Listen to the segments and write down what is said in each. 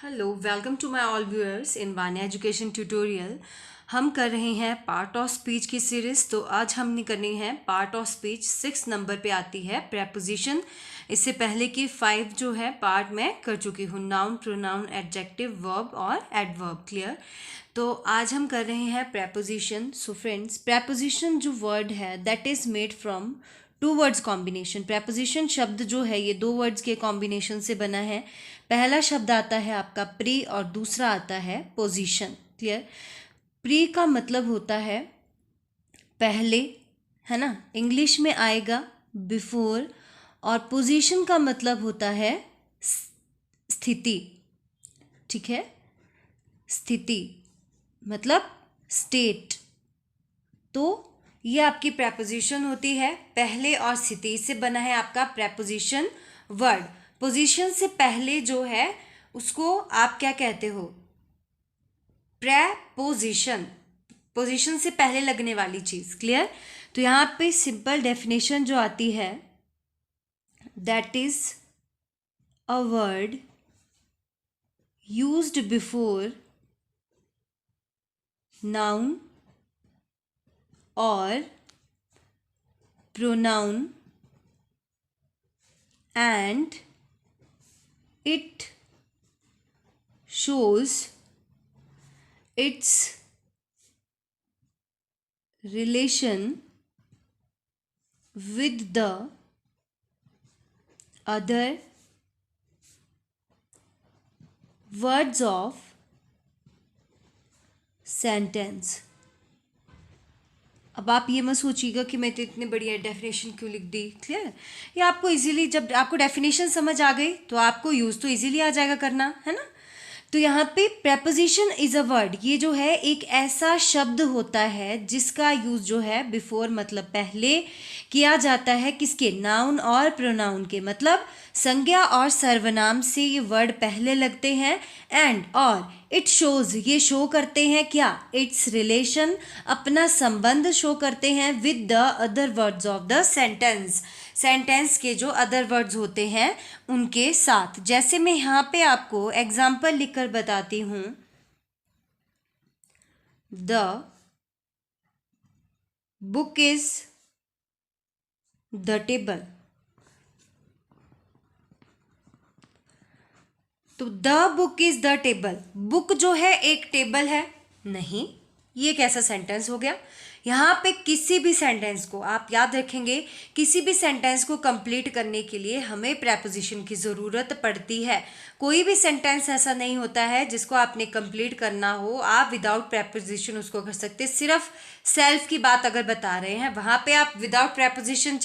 Hello welcome to my all viewers in Vanya education tutorial. हम कर रहे हैं पार्ट ऑफ स्पीच की सीरीज। तो आज हमने करनी है पार्ट ऑफ स्पीच 6 नंबर पे आती है प्रेपोजिशन। इससे पहले की 5 जो है पार्ट में कर चुकी हूँ, नाउन, प्रोनाउन, एडजेक्टिव, वर्ब और एडवर्ब। क्लियर। तो आज हम कर रहे हैं प्रेपोजिशन। सो फ्रेंड्स, प्रेपोजिशन जो वर्ड है that is made from two words combination. Preposition शब्द जो है ये दो वर्ड्स के कॉम्बिनेशन से बना है। पहला शब्द आता है आपका प्री और दूसरा आता है पोजीशन। क्लियर। प्री का मतलब होता है पहले, है ना, इंग्लिश में आएगा बिफोर। और पोजीशन का मतलब होता है स्थिति। ठीक है, स्थिति मतलब स्टेट। तो ये आपकी प्रेपोजिशन होती है, पहले और स्थिति से बना है आपका प्रेपोजिशन वर्ड। पोजीशन से पहले जो है उसको आप क्या कहते हो? प्रेपोजिशन। पोजीशन से पहले लगने वाली चीज। क्लियर। तो यहां पे सिंपल डेफिनेशन जो आती है that is a word used before noun और pronoun and it shows its relation with the other words of sentence। अब आप ये मत सोचिएगा कि मैं तो इतने बढ़िया डेफिनेशन क्यों लिख दी। क्लियर। ये आपको इजीली, जब आपको डेफिनेशन समझ आ गई तो आपको यूज़ तो इजीली आ जाएगा करना, है ना। तो यहाँ पे प्रेपोजिशन इज अ वर्ड, ये जो है एक ऐसा शब्द होता है जिसका यूज जो है बिफोर मतलब पहले किया जाता है। किसके? नाउन और प्रोनाउन के, मतलब संज्ञा और सर्वनाम से ये वर्ड पहले लगते हैं। एंड और इट शोज, ये शो करते हैं क्या? इट्स रिलेशन, अपना संबंध शो करते हैं with the other words of the sentence. Sentence के जो अदर वर्ड्स होते हैं उनके साथ। जैसे मैं यहाँ पे आपको एग्जाम्पल लिखकर बताती हूँ। The book is the table. तो the book is the table, book जो है एक टेबल है? नहीं, ये कैसा सेंटेंस हो गया? यहाँ पे किसी भी सेंटेंस को आप याद रखेंगे, किसी भी सेंटेंस को कंप्लीट करने के लिए हमें प्रेपोजिशन की ज़रूरत पड़ती है। कोई भी सेंटेंस ऐसा नहीं होता है जिसको आपने कंप्लीट करना हो आप विदाउट प्रेपोजिशन उसको कर सकते। सिर्फ सेल्फ की बात अगर बता रहे हैं वहाँ पे आप विदाउट प्रेपोजिशन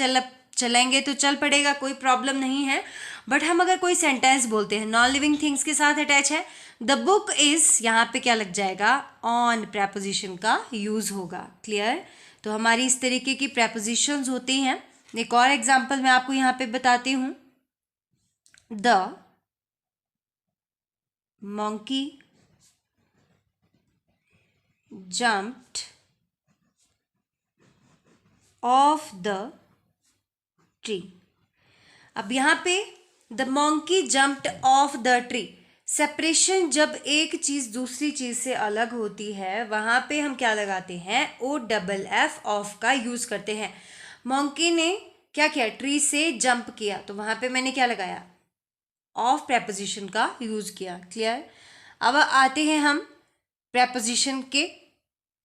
चलेंगे तो चल पड़ेगा, कोई प्रॉब्लम नहीं है। बट हम अगर कोई सेंटेंस बोलते हैं नॉन लिविंग थिंग्स के साथ अटैच है, द बुक इज, यहाँ पे क्या लग जाएगा? ऑन प्रेपोजिशन का यूज होगा। क्लियर। तो हमारी इस तरीके की प्रेपोजिशंस होती हैं। एक और एग्जांपल मैं आपको यहाँ पे बताती हूँ। The monkey jumped off the tree। अब यहाँ पे the monkey jumped off the tree, separation जब एक चीज दूसरी चीज से अलग होती है वहां पे हम क्या लगाते हैं? OFF ऑफ का यूज करते हैं। मॉन्की ने क्या किया? ट्री से जंप किया, तो वहां पे मैंने क्या लगाया? ऑफ प्रेपोजिशन का यूज किया। क्लियर। अब आते हैं हम प्रेपोजिशन के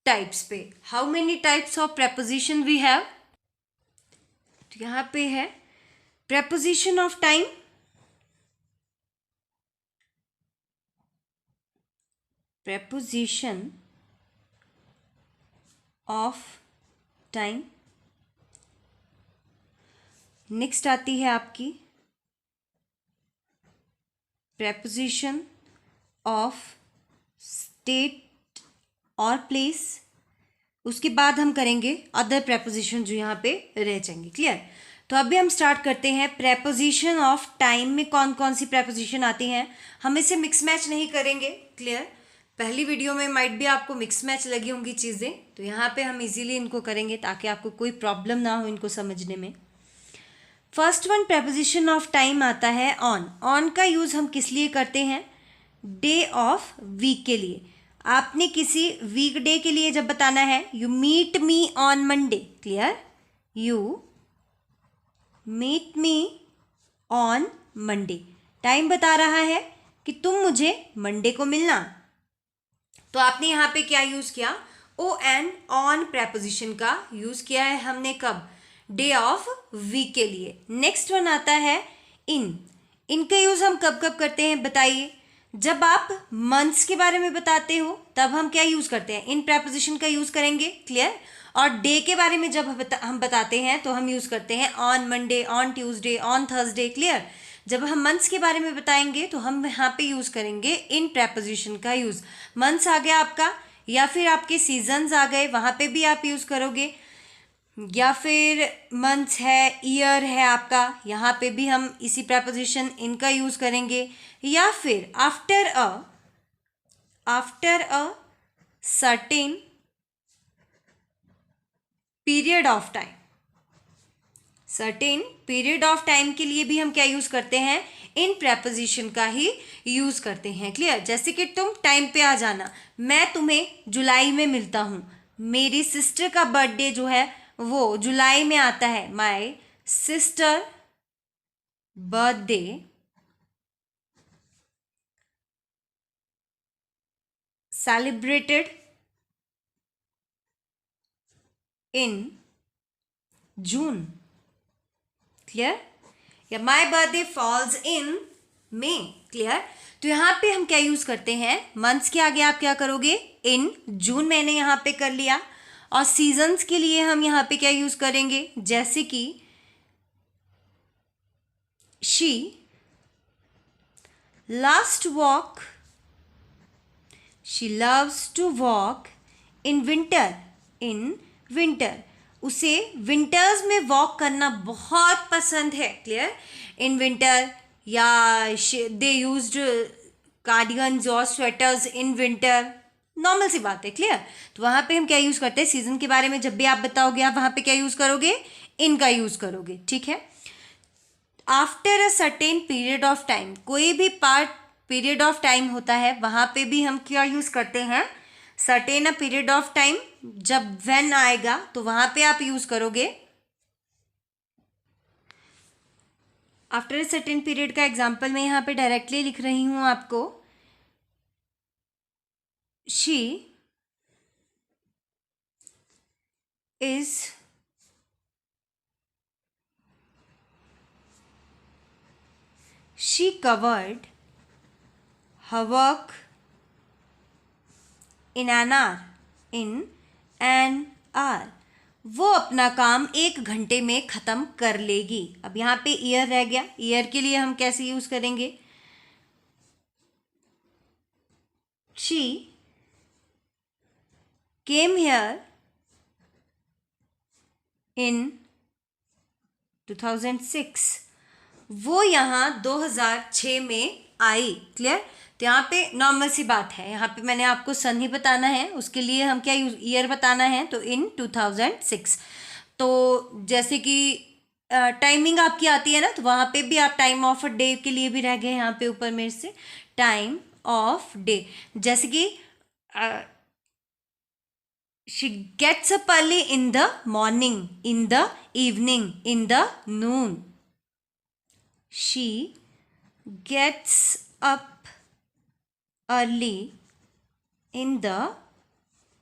टाइप्स पे। How many types of preposition we have? तो यहाँ पे है preposition of time, preposition of time. Next आती है आपकी प्रेपोजिशन ऑफ स्टेट और प्लेस। उसके बाद हम करेंगे अदर प्रेपोजिशन जो यहाँ पे रह जाएंगे। क्लियर। तो अभी हम स्टार्ट करते हैं प्रेपोजिशन ऑफ टाइम में कौन कौन सी प्रेपोजिशन आती हैं। हम इसे मिक्स मैच नहीं करेंगे। क्लियर। पहली वीडियो में माइट भी आपको मिक्स मैच लगी होंगी चीज़ें, तो यहाँ पे हम इजीली इनको करेंगे ताकि आपको कोई प्रॉब्लम ना हो इनको समझने में। First one preposition of time आता है ऑन। ऑन का यूज़ हम किस लिए करते हैं? डे ऑफ वीक के लिए। आपने किसी वीक डे के लिए जब बताना है, you meet me on Monday, clear, you meet me on Monday, time बता रहा है कि तुम मुझे मंडे को मिलना। तो आपने यहाँ पे क्या यूज़ किया, ओ एन ऑन प्रेपोजिशन का यूज़ किया है हमने, कब, डे ऑफ वीक के लिए। नेक्स्ट वन आता है इन। इनका यूज़ हम कब कब करते हैं बताइए, जब आप मंथ्स के बारे में बताते हो तब हम क्या यूज़ करते हैं, इन प्रेपोजिशन का यूज़ करेंगे, क्लियर। और डे के बारे में जब हम बताते हैं तो हम यूज़ करते हैं on Monday, on Tuesday, on Thursday, clear. जब हम मंथ्स के बारे में बताएंगे तो हम यहाँ पे यूज़ करेंगे इन प्रेपोजिशन का यूज़। मंथ्स आ गया आपका, या फिर आपके सीजन्स आ गए, वहाँ पे भी आप यूज़ करोगे, या फिर मंथ्स है, ईयर है आपका, यहाँ पे भी हम इसी प्रेपोजिशन इनका यूज़ करेंगे, या फिर after a certain period of time, certain period of time के लिए भी हम क्या यूज़ करते हैं, इन प्रेपोजिशन का ही यूज़ करते हैं, क्लियर। जैसे कि तुम टाइम पे आ जाना, मैं तुम्हें जुलाई में मिलता हूँ, मेरी सिस्टर का बर्थडे जो है वो जुलाई में आता है, my sister birthday celebrated in June, clear, या my birthday falls in May, clear. तो यहाँ पे हम क्या यूज़ करते हैं, मंथ्स के आगे आप क्या करोगे, इन, जून मैंने यहाँ पे कर लिया। और सीजन्स के लिए हम यहाँ पे क्या यूज़ करेंगे, जैसे कि she last walk, she loves to walk in winter, in winter, उसे विंटर्स में वॉक करना बहुत पसंद है, क्लियर, इन विंटर। या दे यूज्ड कार्डिगन्स और स्वेटर्स इन विंटर, नॉर्मल सी बात है, क्लियर। तो वहाँ पे हम क्या यूज़ करते हैं, सीजन के बारे में जब भी आप बताओगे आप वहाँ पे क्या यूज़ करोगे, इनका यूज़ करोगे, ठीक है। After a certain period of time, कोई भी पीरियड ऑफ टाइम होता है वहाँ पे भी हम क्या यूज़ करते हैं, certain a period of time, जब व्हेन आएगा तो वहाँ पे आप यूज़ करोगे आफ्टर अ सर्टेन पीरियड का एग्जाम्पल मैं यहाँ पे डायरेक्टली लिख रही हूँ आपको, she is she covered her work in an hour, in an hour, वो अपना काम 1 घंटे में ख़त्म कर लेगी। अब यहाँ पे ईयर रह गया, ईयर के लिए हम कैसे यूज़ करेंगे, she came here in 2006, वो यहाँ 2006 में आई, क्लियर। तो यहाँ पे नॉर्मल सी बात है, यहाँ पे मैंने आपको सन ही बताना है, उसके लिए हम क्या ईयर बताना है, तो इन 2006। तो जैसे कि टाइमिंग आपकी आती है ना, तो वहाँ पे भी आप टाइम ऑफ डे के लिए भी रह गए यहाँ पे ऊपर मेरे से, टाइम ऑफ डे, जैसे कि she gets up early in the morning, in the evening, in the noon. She gets up early in the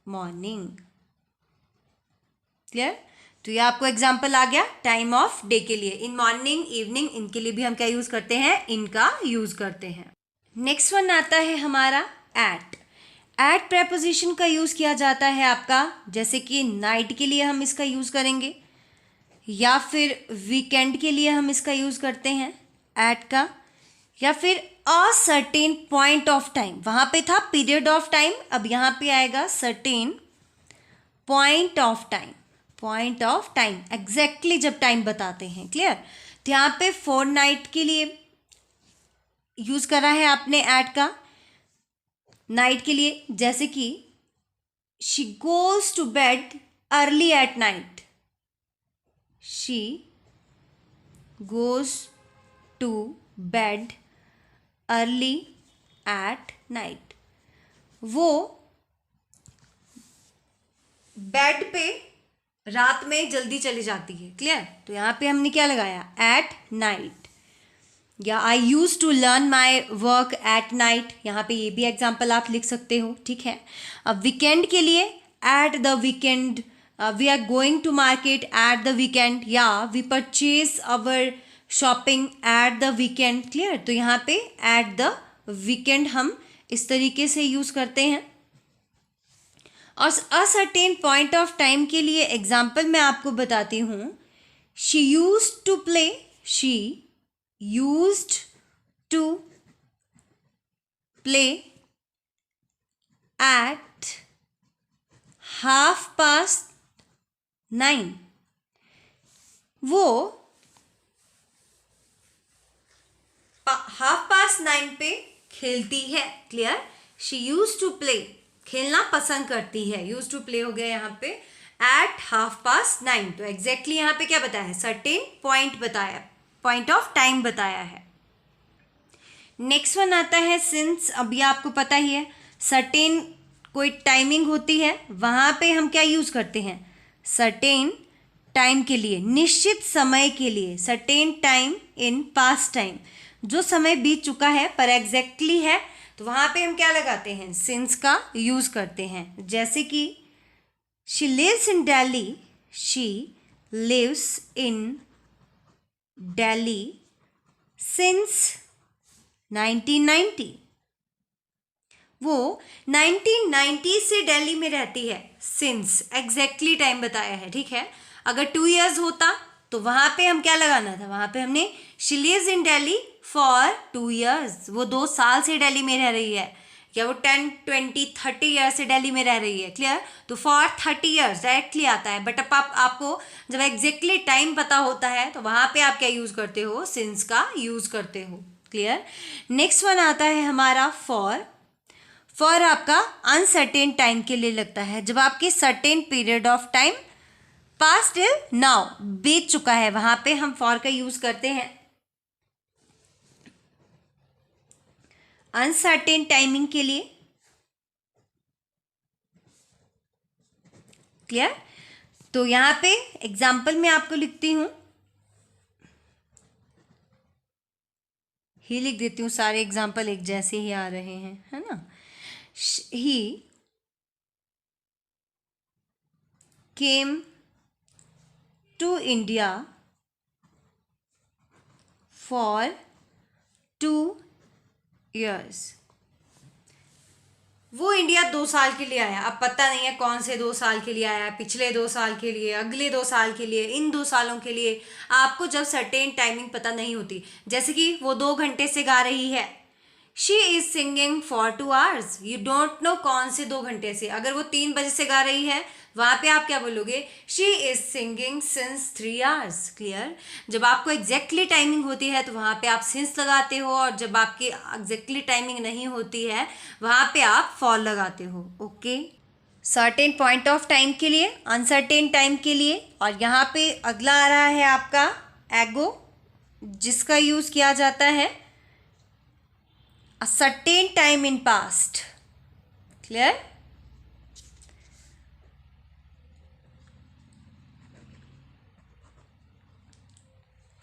morning. Clear. तो ये आपको एग्जाम्पल आ गया टाइम ऑफ डे के लिए, इन मॉर्निंग, इवनिंग, इनके लिए भी हम क्या यूज़ करते हैं, इनका यूज़ करते हैं। नेक्स्ट वन आता है हमारा एट। एट प्रेपोजिशन का यूज़ किया जाता है आपका, जैसे कि नाइट के लिए हम इसका यूज़ करेंगे, या फिर वीकेंड के लिए हम इसका यूज़ करते हैं एट का, या फिर a certain point of time, वहाँ पे था पीरियड ऑफ टाइम, अब यहाँ पे आएगा certain point of time, point of time, exactly जब टाइम बताते हैं, क्लियर। तो यहाँ पे फॉर नाइट के लिए यूज़ करा है आपने एट का, नाइट के लिए, जैसे कि she goes to bed early at night, she goes to bed early at night. वो बेड पे रात में जल्दी चली जाती है। क्लियर? तो यहाँ पे हमने क्या लगाया? At night. या I use to learn my work at night, यहाँ पे ये भी एग्जाम्पल आप लिख सकते हो। ठीक है। अब वीकेंड के लिए at the weekend, we are going to market at the weekend, या we purchase our shopping at the weekend. Clear? तो यहाँ पे एट द वीकेंड हम इस तरीके से यूज करते हैं। और असर्टेन पॉइंट ऑफ टाइम के लिए एग्जाम्पल मैं आपको बताती हूँ। She use to play, she used to play at 9:30। वो 9:30 पे खेलती है। Clear? She use to play, खेलना पसंद करती है। यूज टू प्ले हो गया यहाँ पे एट 9:30। तो एग्जैक्टली यहाँ पे क्या बताया है? सर्टेन पॉइंट बताया, पॉइंट ऑफ टाइम बताया है। नेक्स्ट वन आता है सिंस। अब ये आपको पता ही है, सर्टेन कोई टाइमिंग होती है, वहाँ पे हम क्या यूज़ करते हैं? सर्टेन टाइम के लिए, निश्चित समय के लिए। Certain time in past time, जो समय बीत चुका है पर एग्जैक्टली है, तो वहाँ पे हम क्या लगाते हैं? सिंस का यूज़ करते हैं। जैसे कि she lives in Delhi, she lives in Delhi since 1990। वो 1990 से दिल्ली में रहती है। सिंस एग्जैक्टली टाइम बताया है। ठीक है। अगर 2 years होता तो वहाँ पे हम क्या लगाना था? वहाँ पे हमने she lives in Delhi for 2 years, वो 2 साल से दिल्ली में रह रही है, या वो 10, 20, 30 ईयर्स से दिल्ली में रह रही है। क्लियर? तो फॉर 30 years डायरेक्टली आता है। बट अब आपको जब एग्जैक्टली टाइम पता होता है तो वहाँ पे आप क्या यूज़ करते हो? सिंस का यूज़ करते हो। क्लियर? नेक्स्ट वन आता है हमारा फॉर। फॉर आपका अनसर्टेन टाइम के लिए लगता है, जब आपके certain period of time past till now बीत चुका है, वहाँ पे हम फॉर का यूज़ करते हैं। अनसर्टेन टाइमिंग के लिए। क्लियर? तो यहाँ पे एग्जाम्पल मैं आपको लिखती हूँ, ही लिख देती हूँ, सारे एग्जाम्पल एक जैसे ही आ रहे हैं, है ना। He came to India for 2 years। वो इंडिया 2 साल के लिए आया। अब पता नहीं है कौन से 2 साल के लिए आया, पिछले 2 साल के लिए, अगले 2 साल के लिए, इन 2 सालों के लिए। आपको जब सर्टेन टाइमिंग पता नहीं होती, जैसे कि वो 2 घंटे से गा रही है, she is singing for 2 hours, you don't know कौन से 2 घंटे से। अगर वो 3 बजे से गा रही है, वहाँ पे आप क्या बोलोगे? She is singing since 3 hours। Clear? जब आपको एग्जैक्टली टाइमिंग होती है तो वहाँ पे आप सिंस लगाते हो, और जब आपकी एग्जैक्टली टाइमिंग नहीं होती है वहाँ पे आप फॉर लगाते हो। Okay. Certain point of time के लिए, अनसर्टेन टाइम के लिए। और यहाँ पे अगला आ रहा है आपका एगो, जिसका यूज़ किया जाता है a certain time in past। Clear?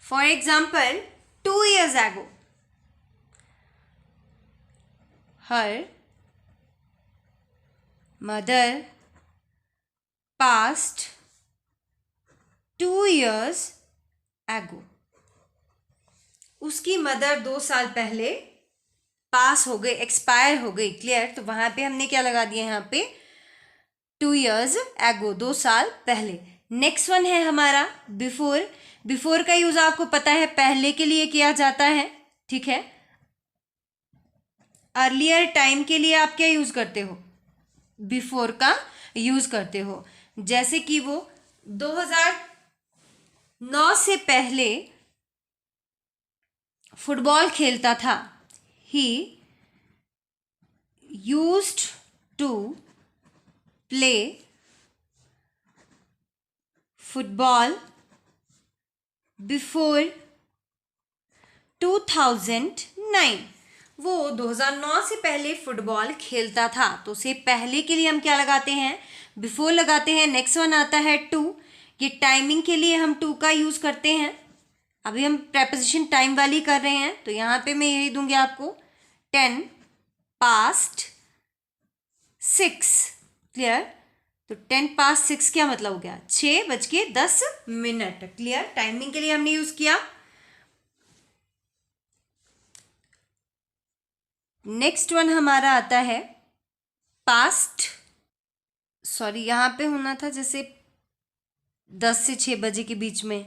For example, 2 years ago, her mother passed 2 years ago। उसकी मदर 2 साल पहले पास हो गई, एक्सपायर हो गई। क्लियर? तो वहाँ पे हमने क्या लगा दिया? यहाँ पे 2 years ago, 2 साल पहले। नेक्स्ट वन है हमारा बिफोर। बिफोर का यूज आपको पता है पहले के लिए किया जाता है। ठीक है। अर्लियर टाइम के लिए आप क्या यूज करते हो? बिफोर का यूज करते हो। जैसे कि वो 2009 से पहले फुटबॉल खेलता था। He used to play football before 2009। वो 2009 से पहले फुटबॉल खेलता था। तो उसे पहले के लिए हम क्या लगाते हैं, बिफोर लगाते हैं। नेक्स्ट वन आता है टू, ये टाइमिंग के लिए हम टू का यूज़ करते हैं। अभी हम प्रेपोजिशन टाइम वाली कर रहे हैं, तो यहाँ पे मैं यही दूंगी आपको 10 past 6। क्लियर। तो 10 past 6 क्या मतलब हो गया, 6:10। क्लियर, टाइमिंग के लिए हमने यूज किया। नेक्स्ट वन हमारा आता है पास्ट, सॉरी यहाँ पे होना था जैसे 10 से 6 बजे के बीच में,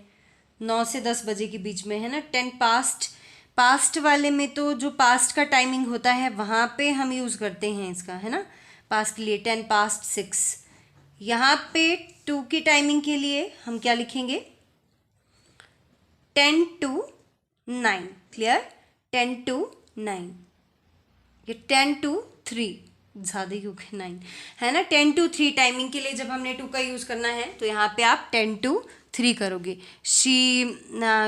9 से 10 बजे के बीच में, है ना। 10 पास्ट, पास्ट वाले में तो जो पास्ट का टाइमिंग होता है वहाँ पे हम यूज़ करते हैं इसका, है ना, पास्ट के लिए 10 past 6। यहाँ पे 2 की टाइमिंग के लिए हम क्या लिखेंगे, 10 to 9। क्लियर, 10 to 9, ये 10 to 3, ज़्यादा ही हो गए 9, है ना। 10 to 3 टाइमिंग के लिए जब हमने 2 का यूज़ करना है तो यहाँ पे आप 10 to 3 करोगे।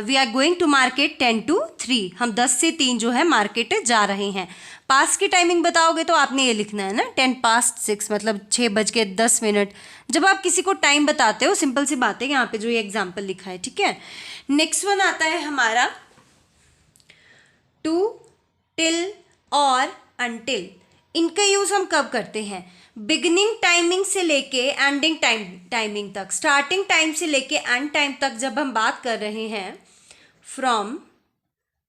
We are going to market 10 to 3, हम 10 से 3 जो है मार्केट जा रहे हैं। पास की टाइमिंग बताओगे तो आपने ये लिखना है ना 10 past 6, मतलब 6:10। जब आप किसी को टाइम बताते हो, सिंपल सी बात है, यहाँ पे जो ये एग्जाम्पल लिखा है, ठीक है। नेक्स्ट वन आता है हमारा टू, टिल और अनटिल। इनका यूज हम कब करते हैं, बिगिनिंग टाइमिंग से लेके एंडिंग टाइमिंग तक, स्टार्टिंग टाइम से लेके एंड टाइम तक जब हम बात कर रहे हैं, from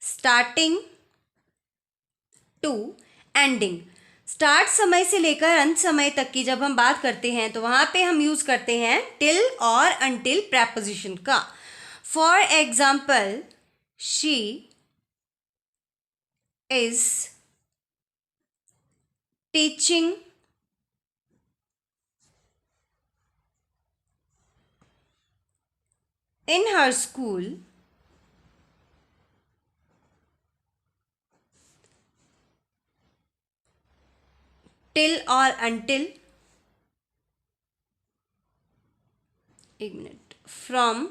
starting to ending, start समय से लेकर अंत समय तक की जब हम बात करते हैं तो वहां पे हम यूज करते हैं टिल और अनटिल प्रेपोजिशन का। For example, she is teaching in her school till or until, एक minute, from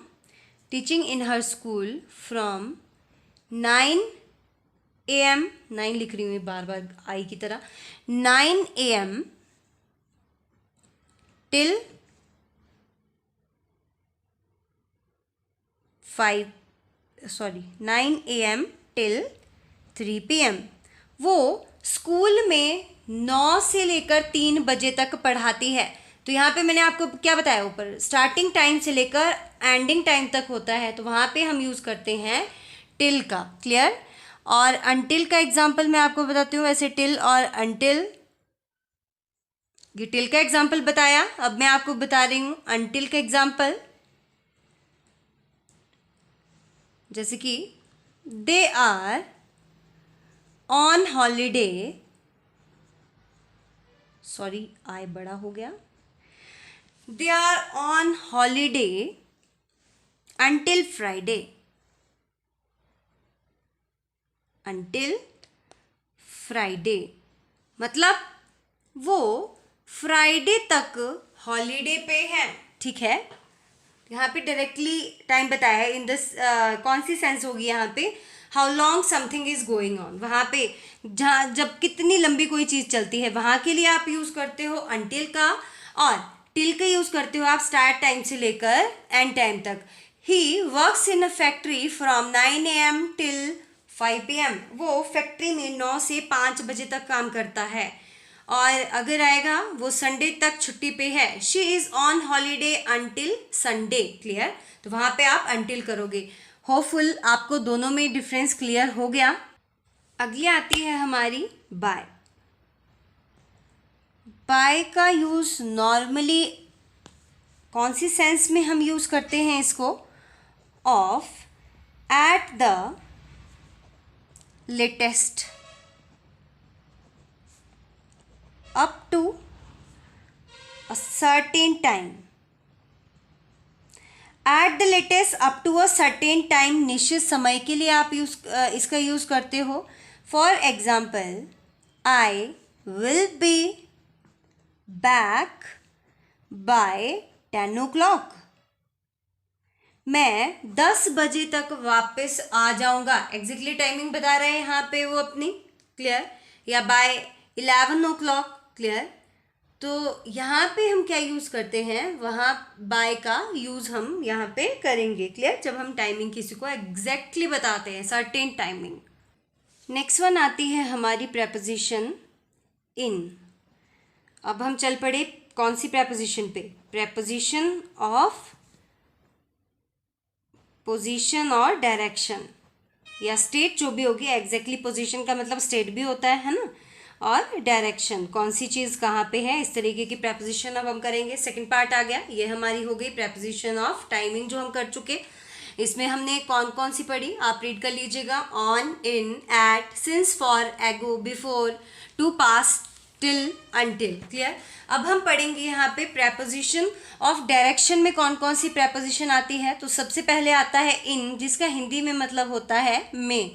teaching in her school from 9 AM, 9 लिख रही हूँ बार बार आई की तरह, 9 AM till 9 AM till 3 PM। वो स्कूल में 9 से लेकर 3 बजे तक पढ़ाती है। तो यहाँ पे मैंने आपको क्या बताया, ऊपर स्टार्टिंग टाइम से लेकर एंडिंग टाइम तक होता है, तो वहाँ पे हम यूज़ करते हैं टिल का। क्लियर। और अनटिल का एग्जाम्पल मैं आपको बताती हूँ। वैसे टिल और अनटिल, ये टिल का एग्जाम्पल बताया, अब मैं आपको बता रही हूँ अनटिल का एग्जाम्पल। जैसे कि they are on holiday, sorry I बड़ा हो गया, they are on holiday until Friday, until Friday, मतलब वो फ्राइडे तक हॉलीडे पे है। ठीक है, यहाँ पे डायरेक्टली टाइम बताया है। इन दिस कौन सी सेंस होगी यहाँ पे, how long something is going on, वहाँ पे जहाँ जब कितनी लंबी कोई चीज़ चलती है वहाँ के लिए आप यूज़ करते हो अनटिल का, और टिल का यूज़ करते हो आप स्टार्ट टाइम से लेकर एंड टाइम तक। He works in a factory from 9 AM till 5 PM, वो फैक्ट्री में 9 से 5 बजे तक काम करता है। और अगर आएगा वो संडे तक छुट्टी पे है, she is on holiday until Sunday. Clear, तो वहाँ पे आप अंटिल करोगे। होपफुल आपको दोनों में डिफरेंस क्लियर हो गया। अगली आती है हमारी बाय। बाय का यूज़ नॉर्मली कौन सी सेंस में हम यूज़ करते हैं इसको, of at the latest, up to a certain time, at the latest up to a certain time, निश्चित समय के लिए आप इसका यूज़ करते हो। For example, I will be back by 10 o'clock, मैं 10 बजे तक वापस आ जाऊंगा। एग्जैक्टली टाइमिंग बता रहे हैं यहाँ पे वो अपनी, क्लियर, या बाय 11 o'clock, क्लियर। तो यहाँ पे हम क्या यूज़ करते हैं, वहाँ बाय का यूज़ हम यहाँ पे करेंगे, क्लियर, जब हम टाइमिंग किसी को एग्जैक्टली बताते हैं, सर्टेन टाइमिंग। नेक्स्ट वन आती है हमारी प्रेपोजिशन इन। अब हम चल पड़े कौन सी प्रेपोजिशन पे, प्रेपोजिशन ऑफ पोजीशन और डायरेक्शन या स्टेट, जो भी होगी। एग्जैक्टली पोजीशन का मतलब स्टेट भी होता है ना, और डायरेक्शन कौन सी चीज़ कहाँ पे है, इस तरीके की प्रेपोजिशन अब हम करेंगे। सेकंड पार्ट आ गया, ये हमारी हो गई प्रेपोजिशन ऑफ टाइमिंग जो हम कर चुके। इसमें हमने कौन कौन सी पढ़ी, आप रीड कर लीजिएगा। On, in, at, since, for, ago, before, to, past, till, until, clear. अब हम पढ़ेंगे यहाँ पे प्रेपोजिशन ऑफ डायरेक्शन में कौन कौन सी प्रेपोजिशन आती है। तो सबसे पहले आता है इन, जिसका हिंदी में मतलब होता है में।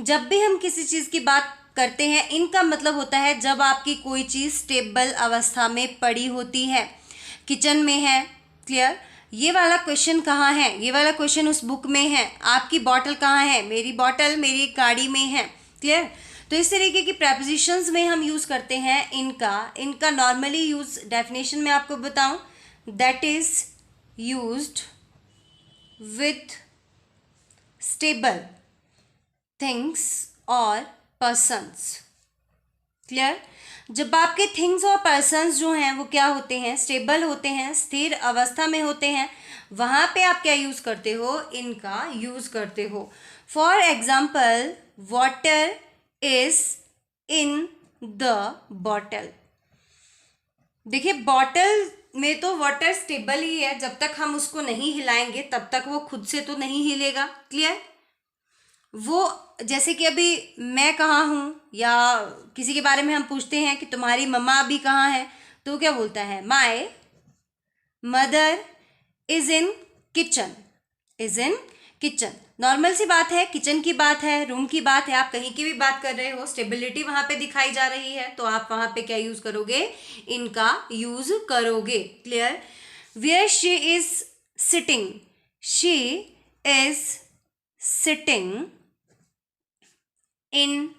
जब भी हम किसी चीज़ की बात करते हैं, इनका मतलब होता है जब आपकी कोई चीज़ स्टेबल अवस्था में पड़ी होती है, किचन में है, क्लियर। ये वाला क्वेश्चन कहाँ है, ये वाला क्वेश्चन उस बुक में है। आपकी बॉटल कहाँ है, मेरी बॉटल मेरी गाड़ी में है, क्लियर। तो इस तरीके की प्रेपोजिशंस में हम यूज़ करते हैं इनका नॉर्मली यूज़ डेफिनेशन में आपको बताऊं, that is used with stable things और पर्सन्स, क्लियर। जब आपके थिंग्स और पर्सन्स जो हैं वो क्या होते हैं, स्टेबल होते हैं, स्थिर अवस्था में होते हैं, वहाँ पे आप क्या यूज़ करते हो, इनका यूज़ करते हो। For example, water is in the bottle. देखिए, बॉटल में तो वाटर स्टेबल ही है, जब तक हम उसको नहीं हिलाएंगे तब तक वो खुद से तो नहीं हिलेगा, क्लियर। वो जैसे कि अभी मैं कहाँ हूँ, या किसी के बारे में हम पूछते हैं कि तुम्हारी मम्मा अभी कहाँ है, तो क्या बोलता है, my mother is in kitchen, is in kitchen. Normal सी बात है, किचन की बात है, रूम की बात है, आप कहीं की भी बात कर रहे हो, स्टेबिलिटी वहां पे दिखाई जा रही है, तो आप वहां पे क्या यूज करोगे, इनका यूज करोगे, clear. Where she is sitting, she is sitting in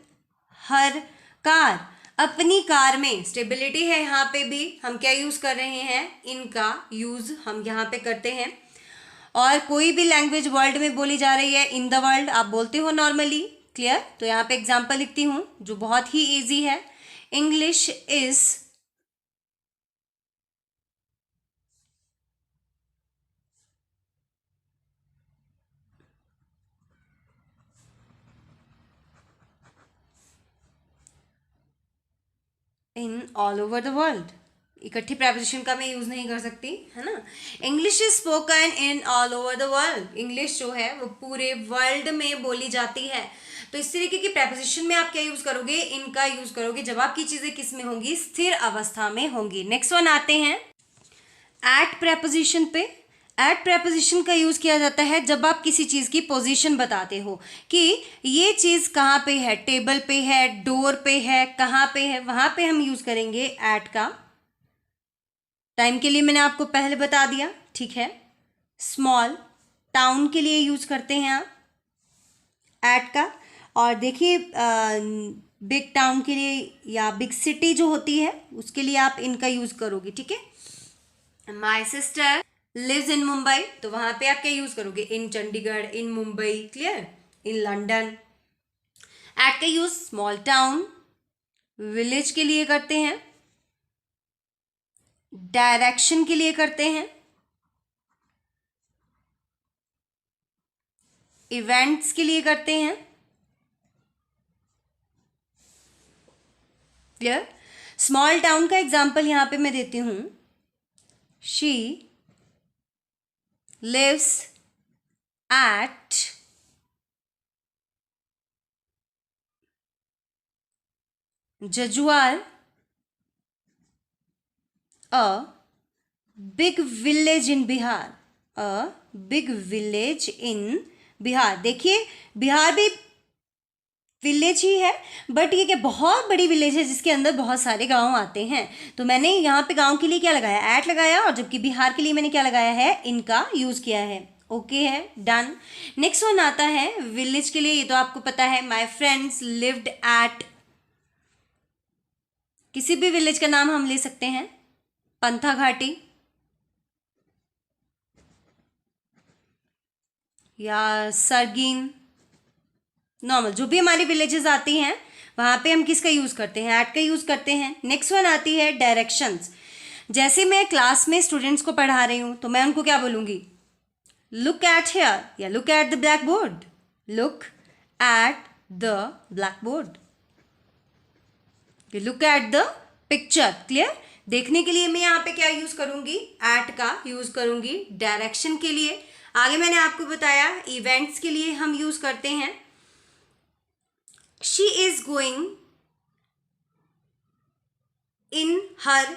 her car, अपनी कार में। स्टेबिलिटी है, यहाँ पे भी हम क्या यूज कर रहे हैं, इनका यूज हम यहाँ पे करते हैं। और कोई भी लैंग्वेज वर्ल्ड में बोली जा रही है, इन द वर्ल्ड आप बोलते हो नॉर्मली, क्लियर। तो यहाँ पे एग्जांपल लिखती हूँ जो बहुत ही इजी है। English is in all over the world. इकट्ठी प्रेपोजिशन का मैं यूज़ नहीं कर सकती, है ना। English is spoken in all over the world. English जो है वो पूरे वर्ल्ड में बोली जाती है। तो इस तरीके की प्रेपोजिशन में आप क्या यूज़ करोगे, इनका यूज़ करोगे जब आपकी चीज़ें किस में होंगी, स्थिर अवस्था में होंगी। नेक्स्ट वन आते हैं एट प्रेपोजिशन पे। एट प्रेपोजिशन का यूज़ किया जाता है जब आप किसी चीज़ की पोजीशन बताते हो कि ये चीज़ कहाँ पे है, टेबल पे है, डोर पे है, कहाँ पे है, वहाँ पे हम यूज़ करेंगे एट का। टाइम के लिए मैंने आपको पहले बता दिया, ठीक है। स्मॉल टाउन के लिए यूज़ करते हैं आप एट का। और देखिए, बिग टाउन के लिए या बिग सिटी जो होती है उसके लिए आप इनका यूज़ करोगे, ठीक है। My sister lives in Mumbai, तो वहाँ पे आप क्या यूज़ करोगे, in Chandigarh, in Mumbai, clear, in London. At का यूज़ स्मॉल टाउन, विलेज के लिए करते हैं, डायरेक्शन के लिए करते हैं, इवेंट्स के लिए करते हैं, क्लियर। स्मॉल टाउन का एग्जाम्पल यहां पे मैं देती हूं, she lives at Jajuar, a big village in Bihar, a big village in Bihar. देखिए, बिहार भी विलेज ही है, बट ये क्या बहुत बड़ी विलेज है जिसके अंदर बहुत सारे गांव आते हैं। तो मैंने यहाँ पे गांव के लिए क्या लगाया, एट लगाया, और जबकि बिहार के लिए मैंने क्या लगाया है, इनका यूज़ किया है। ओके है, डन। नेक्स्ट वन आता है विलेज के लिए, ये तो आपको पता है, माई फ्रेंड्स लिव्ड एट किसी भी विलेज का नाम हम ले सकते हैं, पंथा घाटी या सरगीन, नॉर्मल जो भी हमारी विलेजेस आती हैं वहाँ पे हम किसका यूज़ करते हैं, एट का यूज़ करते हैं। नेक्स्ट वन आती है डायरेक्शंस। जैसे मैं क्लास में स्टूडेंट्स को पढ़ा रही हूँ तो मैं उनको क्या बोलूँगी, लुक एट हेयर या look at the black board, look at the black board, look at the picture. Clear? देखने के लिए मैं यहाँ पे क्या यूज़ करूँगी, एट का यूज़ करूँगी। डायरेक्शन के लिए आगे मैंने आपको बताया, इवेंट्स के लिए हम यूज़ करते हैं शी इज गोइंग इन हर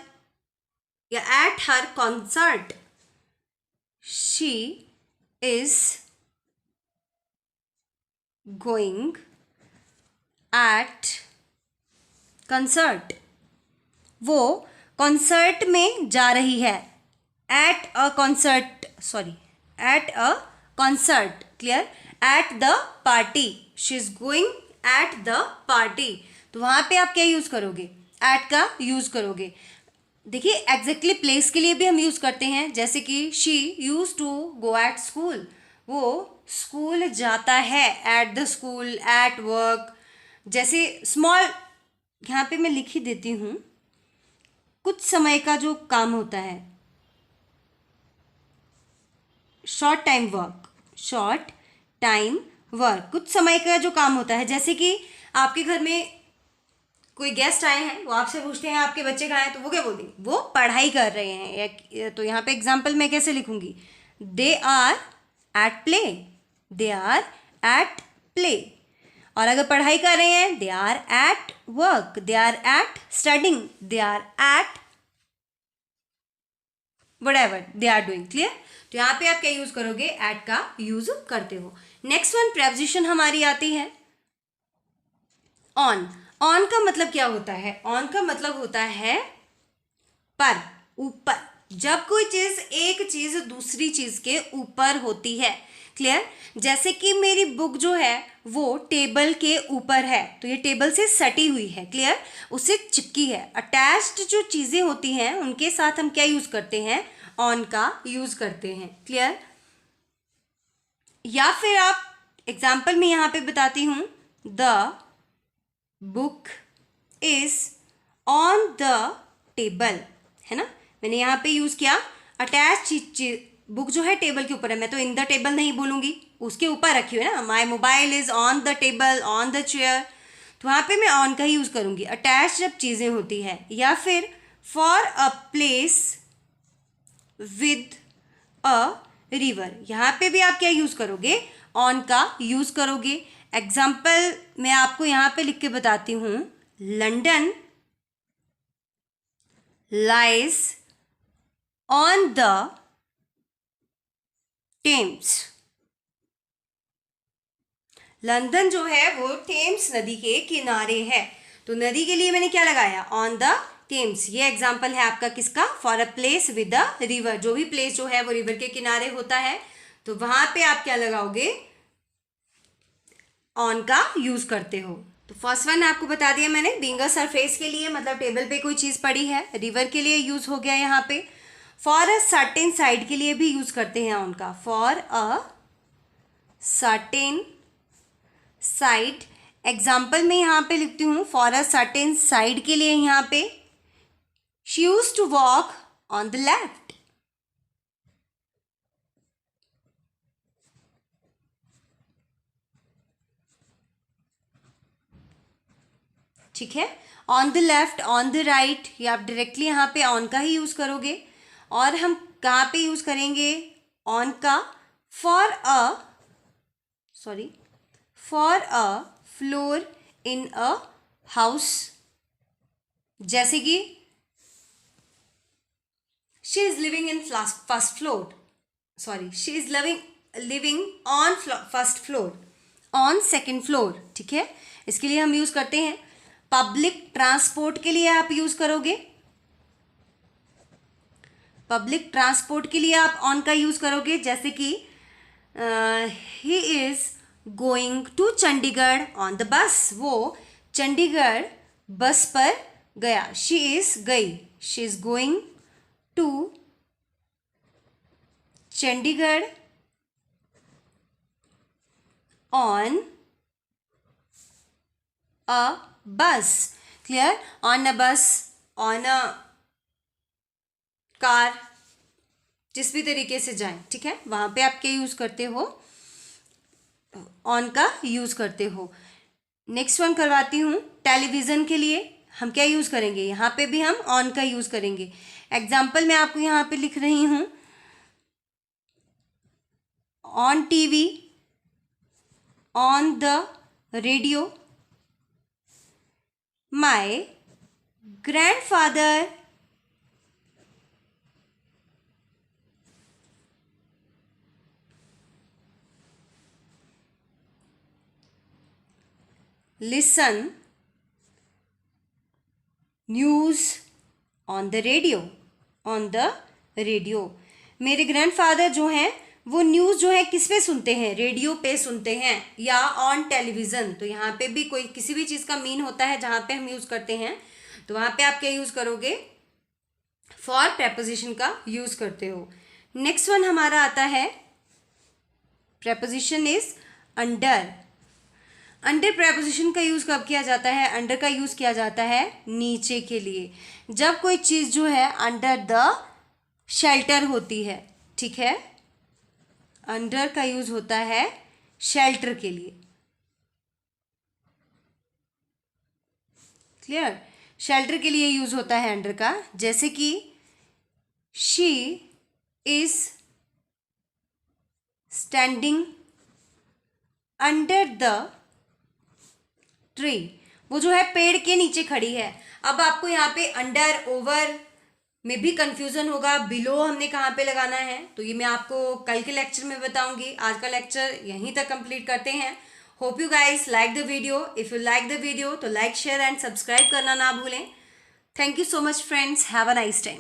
या at her concert, she is going at concert, वो कॉन्सर्ट में जा रही है, at a concert, sorry at a concert. Clear? At the party, she is going at the party, तो वहाँ पे आप क्या यूज़ करोगे, एट का यूज़ करोगे। देखिए एग्जैक्टली प्लेस के लिए भी हम यूज़ करते हैं, जैसे कि she use to go at school, वो स्कूल जाता है, at the school, at work. जैसे स्मॉल, यहाँ पे मैं लिख ही देती हूँ, कुछ समय का जो काम होता है, short time work, short time work, कुछ समय का जो काम होता है। जैसे कि आपके घर में कोई गेस्ट आए हैं, वो आपसे पूछते हैं आपके बच्चे कहाँ हैं, तो वो क्या बोल देंगे, वो पढ़ाई कर रहे हैं। तो यहाँ पे एग्जाम्पल मैं कैसे लिखूंगी, they are at play, they are at play. और अगर पढ़ाई कर रहे हैं, they are at work, they are at studying, they are at whatever they are doing. Clear? तो यहाँ पे आप क्या यूज करोगे, एट का यूज करते हो। नेक्स्ट वन प्रेपोजिशन हमारी आती है ऑन। ऑन का मतलब क्या होता है, ऑन का मतलब होता है पर, ऊपर। जब कोई चीज, एक चीज दूसरी चीज के ऊपर होती है। क्लियर? जैसे कि मेरी बुक जो है वो टेबल के ऊपर है, तो ये टेबल से सटी हुई है। क्लियर? उससे चिपकी है। अटैच्ड जो चीजें होती हैं उनके साथ हम क्या यूज करते हैं, ऑन का यूज करते हैं। क्लियर? या फिर आप एग्जाम्पल में यहां पे बताती हूं, the book is on the table, है ना। मैंने यहाँ पे यूज किया अटैच, बुक जो है टेबल के ऊपर है, मैं तो इन द टेबल नहीं बोलूंगी, उसके ऊपर रखी हुई है ना। My mobile is on the table, on the chair, तो वहाँ पे मैं ऑन का ही यूज करूंगी अटैच जब चीजें होती है। या फिर for a place with a river, यहाँ पे भी आप क्या यूज करोगे, ऑन का यूज करोगे। एग्जाम्पल मैं आपको यहाँ पे लिख के बताती हूँ, London lies on the Thames, London जो है वो टेम्स नदी के किनारे है, तो नदी के लिए मैंने क्या लगाया, ऑन द टेम्स। ये एग्जाम्पल है आपका किसका, for a place with a river. जो भी प्लेस जो है वो रिवर के किनारे होता है, तो वहां पे आप क्या लगाओगे, ऑन का यूज करते हो। तो फर्स्ट वन आपको बता दिया मैंने, बीइंग अ सरफेस के लिए मतलब टेबल पे कोई चीज पड़ी है, रिवर के लिए यूज हो गया यहाँ पे। फॉर अ सर्टेन साइड के लिए भी यूज करते हैं ऑन का, for a certain side. Example में यहाँ पे लिखती हूँ, फॉर अ सर्टेन साइड के लिए यहाँ पे she used to walk on the left. ठीक है, on the left, on the right, ये आप डायरेक्टली यहाँ पे ऑन का ही यूज करोगे। और हम कहाँ पे यूज करेंगे ऑन का, for a floor in a house. जैसे कि she is living in first floor, she is living on first floor, on second floor. ठीक है, इसके लिए हम यूज करते हैं। पब्लिक ट्रांसपोर्ट के लिए आप यूज करोगे, पब्लिक ट्रांसपोर्ट के लिए आप ऑन का यूज करोगे। जैसे कि he is going to Chandigarh on the bus, वो चंडीगढ़ बस पर गया, शी इज गई, she is going to Chandigarh on a bus. Clear? On a बस, ऑन अ कार, जिस भी तरीके से जाएं, ठीक है, वहां पे आप क्या यूज करते हो, ऑन का यूज करते हो। नेक्स्ट वन करवाती हूँ, टेलीविजन के लिए हम क्या यूज करेंगे, यहाँ पे भी हम ऑन का यूज करेंगे। एग्जाम्पल मैं आपको यहाँ पे लिख रही हूँ, on TV, on the radio, my grandfather listen news on the radio, on the radio. मेरे ग्रैंडफादर जो हैं वो न्यूज़ जो है किस पे सुनते हैं, रेडियो पे सुनते हैं, या ऑन टेलीविज़न। तो यहाँ पे भी कोई किसी भी चीज़ का मीन होता है जहाँ पे हम यूज़ करते हैं, तो वहाँ पे आप क्या यूज़ करोगे, फॉर प्रेपोजिशन का यूज़ करते हो। नेक्स्ट वन हमारा आता है, preposition is under. Under preposition का यूज़ कब किया जाता है, अंडर का यूज़ किया जाता है नीचे के लिए, जब कोई चीज़ जो है अंडर द शेल्टर होती है, ठीक है, अंडर का यूज़ होता है शेल्टर के लिए। क्लियर? शेल्टर के लिए यूज़ होता है अंडर का, जैसे कि she is standing under the tree, वो जो है पेड़ के नीचे खड़ी है। अब आपको यहाँ पे अंडर, ओवर में भी कंफ्यूजन होगा, बिलो हमने कहाँ पे लगाना है, तो ये मैं आपको कल के लेक्चर में बताऊंगी। आज का लेक्चर यहीं तक कंप्लीट करते हैं। Hope you guys like the video. If you like the video तो लाइक, शेयर एंड सब्सक्राइब करना ना भूलें। Thank you so much friends, have a nice time.